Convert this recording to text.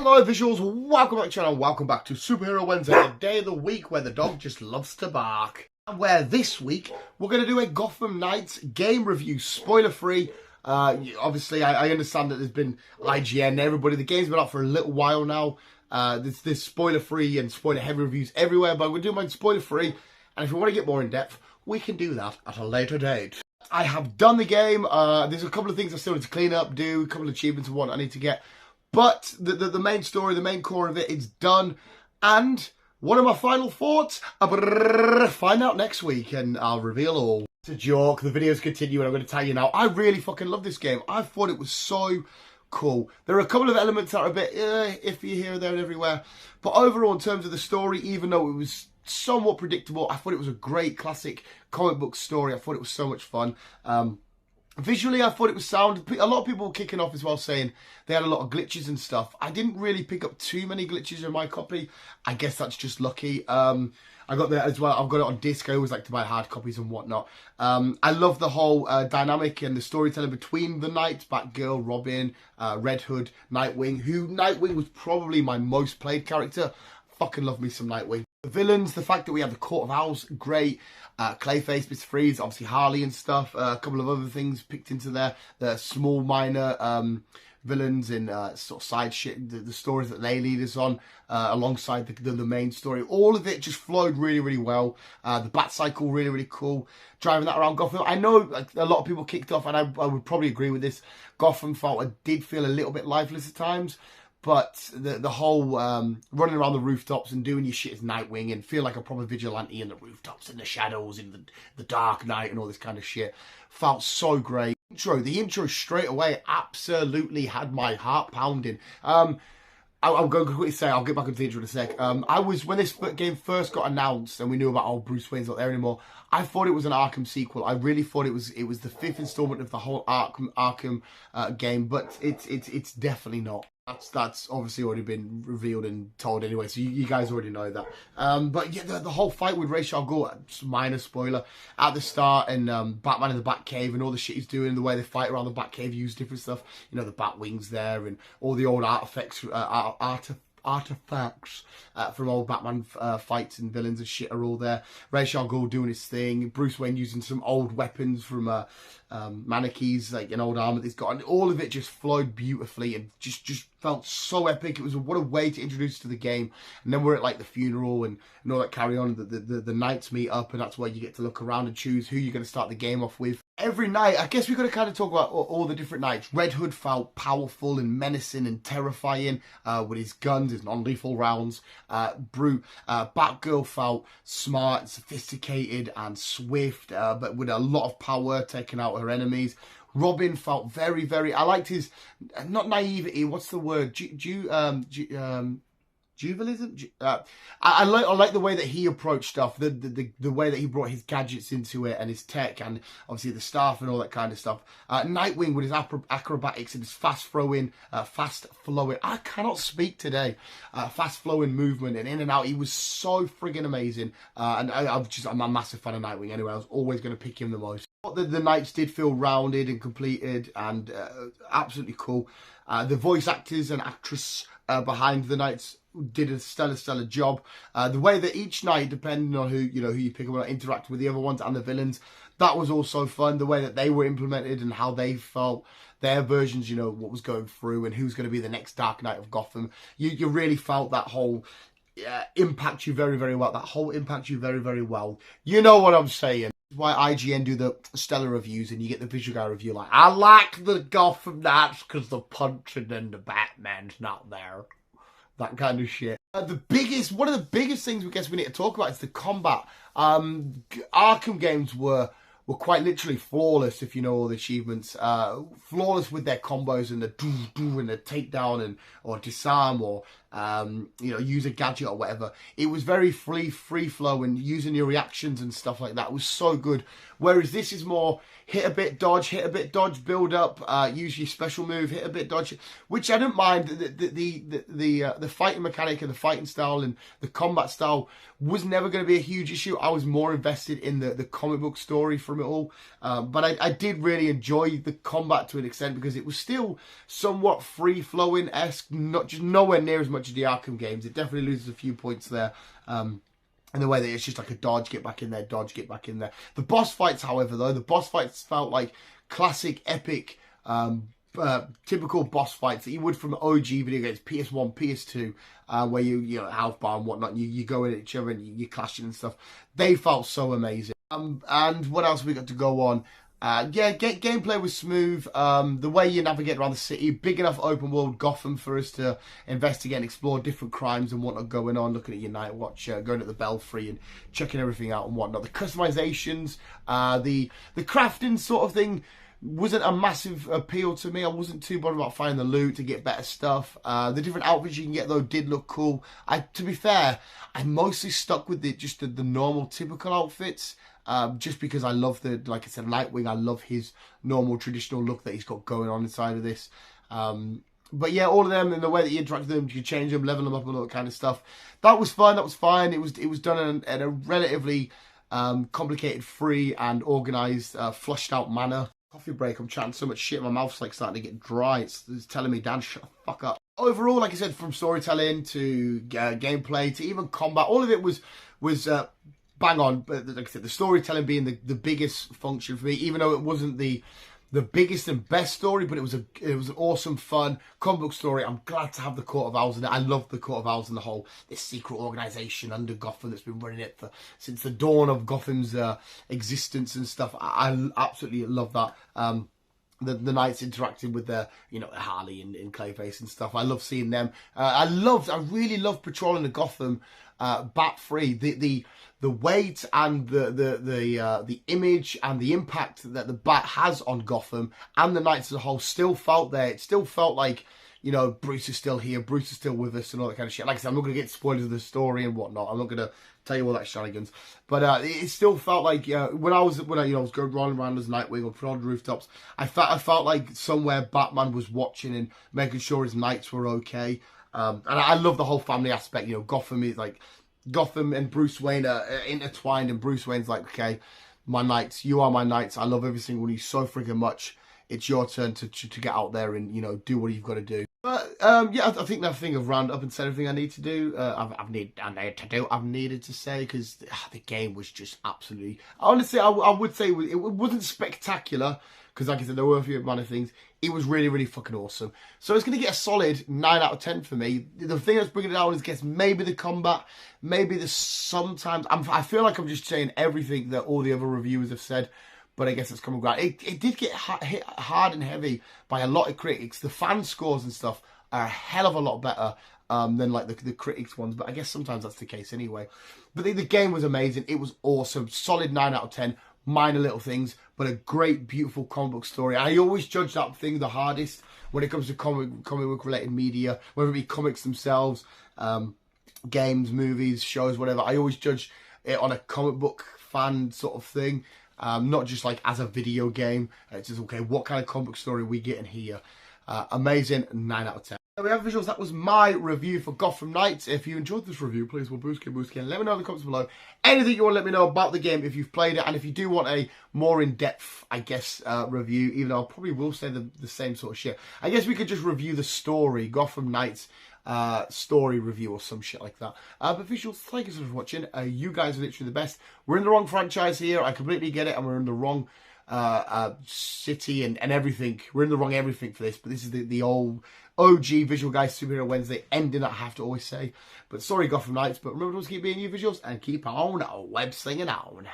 Hello visuals, welcome back to the channel, welcome back to Superhero Wednesday, the day of the week where the dog just loves to bark. And where this week, we're going to do a Gotham Knights game review, spoiler free. Obviously, I understand that there's been IGN, everybody, the game's been out for a little while now. There's spoiler free and spoiler heavy reviews everywhere, but we're doing mine spoiler free. And if you want to get more in depth, we can do that at a later date. I have done the game, there's a couple of things I still need to clean up, do, a couple of achievements and what I need to get. But the main story, the main core of it is done. And what are my final thoughts? Find out next week and I'll reveal all. It's a joke. The videos continue and I'm going to tell you now. I really fucking love this game. I thought it was so cool. There are a couple of elements that are a bit iffy here, there and everywhere. But overall, in terms of the story, even though it was somewhat predictable, I thought it was a great classic comic book story. I thought it was so much fun. Visually, I thought it was sound. A lot of people were kicking off as well, saying they had a lot of glitches and stuff. I didn't really pick up too many glitches in my copy. I guess that's just lucky. I got that as well. I've got it on disc. I always like to buy hard copies and whatnot. I love the whole dynamic and the storytelling between the Knights, Batgirl, Robin, Red Hood, Nightwing. Nightwing was probably my most played character. Fucking love me some Nightwing. The villains, the fact that we have the Court of Owls, great. Clayface, Mr. Freeze, obviously Harley and stuff. A couple of other things picked into there. The small minor villains in sort of side shit, the stories that they lead us on alongside the main story. All of it just flowed really, really well. The Bat Cycle, really, really cool. Driving that around Gotham. I know a lot of people kicked off, and I would probably agree with this. Gotham did feel a little bit lifeless at times. But the whole running around the rooftops and doing your shit as Nightwing and feel like a proper vigilante in the rooftops, in the shadows, in the dark night and all this kind of shit felt so great. The intro straight away absolutely had my heart pounding. I'm going to quickly say, I'll get back into the intro in a sec. When this game first got announced and we knew about Bruce Wayne's not there anymore, I thought it was an Arkham sequel. I really thought it was the fifth installment of the whole Arkham game, but it's definitely not. That's obviously already been revealed and told anyway, so you guys already know that. But yeah, the whole fight with Ra's al Ghul, minor spoiler, at the start, and Batman in the Batcave and all the shit he's doing, the way they fight around the Batcave, use different stuff, you know, the bat wings there and all the old artifacts from old Batman fights and villains and shit are all there. Ra's al Ghul doing his thing. Bruce Wayne using some old weapons from Manichee's, like an old armor that he's got. And all of it just flowed beautifully and just felt so epic. It was what a way to introduce us to the game. And then we're at like the funeral and all that carry on. The Knights meet up, and that's where you get to look around and choose who you're going to start the game off with. Every night, I guess we've got to kind of talk about all the different Knights. Red Hood felt powerful and menacing and terrifying with his guns, his non-lethal rounds. Batgirl felt smart, sophisticated and swift, but with a lot of power, taking out her enemies. Robin felt very, very... I liked his... not naivety, what's the word? Jubilism? I like the way that he approached stuff, the way that he brought his gadgets into it and his tech and obviously the staff and all that kind of stuff. Nightwing with his acrobatics and his fast-flowing, I cannot speak today, fast-flowing movement and in and out. He was so friggin' amazing. And I'm a massive fan of Nightwing anyway. I was always going to pick him the most. The Knights did feel rounded and completed and absolutely cool. The voice actors and actress behind the Knights did a stellar job. The way that each Knight, depending on who you pick up, interact with the other ones and the villains, that was also fun. The way that they were implemented and how they felt, their versions, what was going through and who's going to be the next Dark Knight of Gotham. You really felt that whole impact you very, very well. That whole impact you very, very well. You know what I'm saying. Why IGN do the stellar reviews and you get the visual guy review like, I like the Gotham Knights because the punching and the Batman's not there. That kind of shit. One of the biggest things we need to talk about is the combat. Arkham games were quite literally flawless, if you know all the achievements. Flawless with their combos and the do and the takedown or disarm or use a gadget or whatever. It was very free flow, and using your reactions and stuff like that was so good. Whereas this is more hit a bit, dodge, build up, use your special move, hit a bit, dodge, which I don't mind. The fighting mechanic and the fighting style and the combat style was never going to be a huge issue. I was more invested in the comic book story from it all. But I did really enjoy the combat to an extent, because it was still somewhat free-flowing-esque, not just nowhere near as much as the Arkham games. It definitely loses a few points there. In the way that it's just like a dodge, get back in there, dodge, get back in there. The boss fights, however, though, the boss fights felt like classic, epic, typical boss fights that you would from OG video games, PS1, PS2, where you health bar and whatnot, and you go at each other and you're clashing and stuff. They felt so amazing. And what else we got to go on? Gameplay was smooth. The way you navigate around the city, big enough open world Gotham for us to investigate and explore different crimes and whatnot going on, looking at your night watch, going at the belfry and checking everything out and whatnot. The customizations, the crafting sort of thing wasn't a massive appeal to me. I wasn't too bothered about finding the loot to get better stuff. The different outfits you can get though did look cool. To be fair, I mostly stuck with just the normal typical outfits. Just because I love like I said, Nightwing, I love his normal traditional look that he's got going on inside of this. But yeah, all of them and the way that you interact with them, you change them, level them up and all that kind of stuff. That was fun, that was fine. It was done in a relatively complicated, free and organised, flushed out manner. Coffee break, I'm chatting so much shit, my mouth's like starting to get dry. It's telling me, Dan, shut the fuck up. Overall, like I said, from storytelling to gameplay to even combat, all of it was bang on. But like I said, the storytelling being the biggest function for me, even though it wasn't the biggest and best story, but it was an awesome, fun comic book story. I'm glad to have the Court of Owls in it. I love the Court of Owls and this secret organisation under Gotham that's been running it since the dawn of Gotham's existence and stuff. I absolutely love that. The Knights interacting with Harley and Clayface and stuff. I love seeing them. I really love patrolling the Gotham bat free. The weight and the image and the impact that the bat has on Gotham and the Knights as a whole still felt there. It still felt like, Bruce is still here, Bruce is still with us and all that kind of shit. Like I said, I'm not going to get spoilers of the story and whatnot. I'm not going to tell you all that shenanigans. But it still felt like when I was going rolling around as Nightwing or put on the rooftops, I felt like somewhere Batman was watching and making sure his Knights were okay. And I love the whole family aspect. Gotham is like, Gotham and Bruce Wayne are intertwined, and Bruce Wayne's like, okay, my Knights, you are my Knights. I love every single one of you so freaking much. It's your turn to get out there and do what you've got to do. But yeah, I think I've rounded up and said everything I need to do. I've needed to say, because the game was just absolutely. Honestly, I would say it wasn't spectacular, because like I said, there were a few minor things. It was really, really fucking awesome. So it's going to get a solid 9 out of 10 for me. The thing that's bringing it down is, guess, maybe the combat, maybe sometimes. I feel like I'm just saying everything that all the other reviewers have said, but I guess it's coming ground. It did get hit hard and heavy by a lot of critics. The fan scores and stuff are a hell of a lot better than like the critics ones, but I guess sometimes that's the case anyway. But the game was amazing. It was awesome. Solid 9 out of 10. Minor little things, but a great, beautiful comic book story. I always judge that thing the hardest when it comes to comic book related media, whether it be comics themselves, games, movies, shows, whatever. I always judge it on a comic book fan sort of thing, not just like as a video game. It's just, okay, what kind of comic book story are we getting here? Amazing, 9 out of 10. There we have visuals. That was my review for Gotham Knights. If you enjoyed this review, please boost and let me know in the comments below anything you want to let me know about the game if you've played it, and if you do want a more in-depth, I guess, review, even though I probably will say the same sort of shit. I guess we could just review the story, Gotham Knights story review or some shit like that. But visuals, thank you so much for watching. You guys are literally the best. We're in the wrong franchise here. I completely get it, and we're in the wrong city and everything. We're in the wrong everything for this, but this is the old OG Visual Guys Superhero Wednesday ending, I have to always say. But sorry, Gotham Knights, but remember to always keep being you visuals and keep on web slinging on.